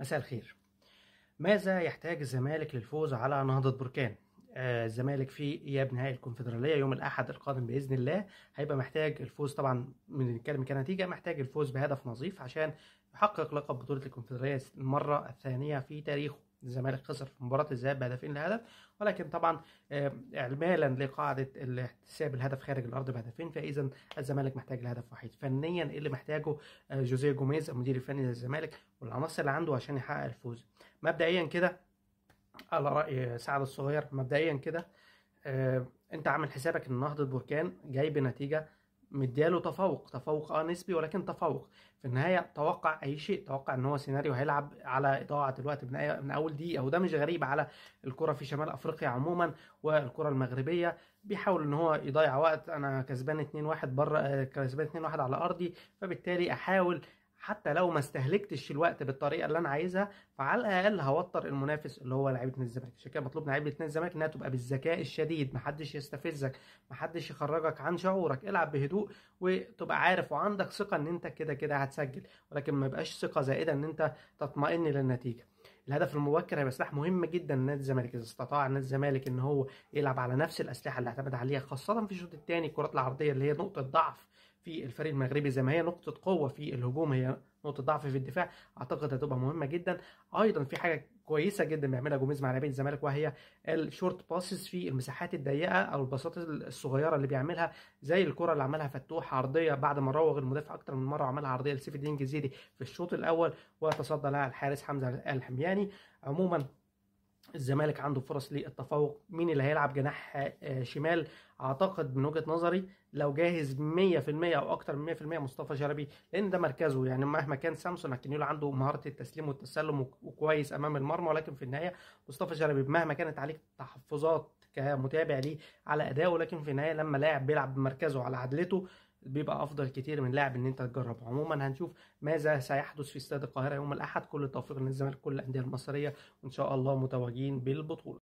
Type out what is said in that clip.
مساء الخير. ماذا يحتاج الزمالك للفوز على نهضة بركان؟ الزمالك في إياب نهائي الكونفدرالية يوم الأحد القادم بإذن الله هيبقى محتاج الفوز، طبعا بنتكلم كنتيجة محتاج الفوز بهدف نظيف عشان يحقق لقب بطولة الكونفدرالية المرة الثانية في تاريخه. الزمالك خسر في مباراة الذهاب بهدفين لهدف، ولكن طبعا إعمالا لقاعدة احتساب الهدف خارج الأرض بهدفين، فإذا الزمالك محتاج لهدف وحيد. فنيا اللي محتاجه جوزيه جوميز المدير الفني للزمالك والعناصر اللي عنده عشان يحقق الفوز. مبدئيا كده على رأي سعد الصغير، مبدئيا كده انت عامل حسابك ان نهضة بركان جاي بنتيجة مدياله تفوق نسبي، ولكن تفوق في النهاية. توقع اي شيء، توقع ان هو سيناريو هيلعب على اضاعة الوقت من اول دقيقة، وده مش غريب على الكرة في شمال افريقيا عموما والكرة المغربية. بيحاول ان هو يضيع وقت، انا كسبان 2-1 بره، كسبان 2-1 على ارضي، فبالتالي احاول حتى لو ما استهلكتش الوقت بالطريقه اللي انا عايزها، فعلى الاقل هوتر المنافس اللي هو لعيبه نادي الزمالك. عشان كده مطلوب من لعيبه نادي الزمالك انها تبقى بالذكاء الشديد، محدش يستفزك، محدش يخرجك عن شعورك، العب بهدوء وتبقى عارف وعندك ثقه ان انت كده كده هتسجل، ولكن ما يبقاش ثقه زائده ان انت تطمئن للنتيجه. الهدف المبكر هيبقى سلاح مهم جدا لنادي الزمالك اذا استطاع نادي الزمالك ان هو يلعب على نفس الاسلحه اللي اعتمد عليها، خاصه في الشوط الثاني. الكرات العرضيه اللي هي نقطه ضعف في الفريق المغربي زي ما هي نقطه قوه في الهجوم، هي نقطه ضعف في الدفاع، اعتقد هتبقى مهمه جدا. ايضا في حاجه كويسه جدا بيعملها جوميز مع لاعبين الزمالك، وهي الشورت باسز في المساحات الضيقه او الباصات الصغيره اللي بيعملها، زي الكره اللي عملها فتوح عرضيه بعد ما راوغ المدافع اكتر من مره، وعملها عرضيه لسيف الدين جزيري في الشوط الاول وتصدى لها الحارس حمزه الحمياني. عموما الزمالك عنده فرص للتفوق. مين اللي هيلعب جناح شمال؟ اعتقد من وجهة نظري لو جاهز 100% او اكتر من 100% مصطفى شلبي، لان ده مركزه. يعني مهما كان سامسون اكينيولا عنده مهارة التسليم والتسلم وكويس امام المرمى، ولكن في النهاية مصطفى شلبي مهما كانت عليك تحفظات كمتابع ليه على اداؤه، لكن في النهاية لما لاعب بيلعب بمركزه على عدلته بيبقى افضل كتير من لاعب ان انت تجربه. عموما هنشوف ماذا سيحدث في استاد القاهره يوم الاحد. كل التوفيق للزمالك، كل الانديه المصريه، وان شاء الله متوجين بالبطوله.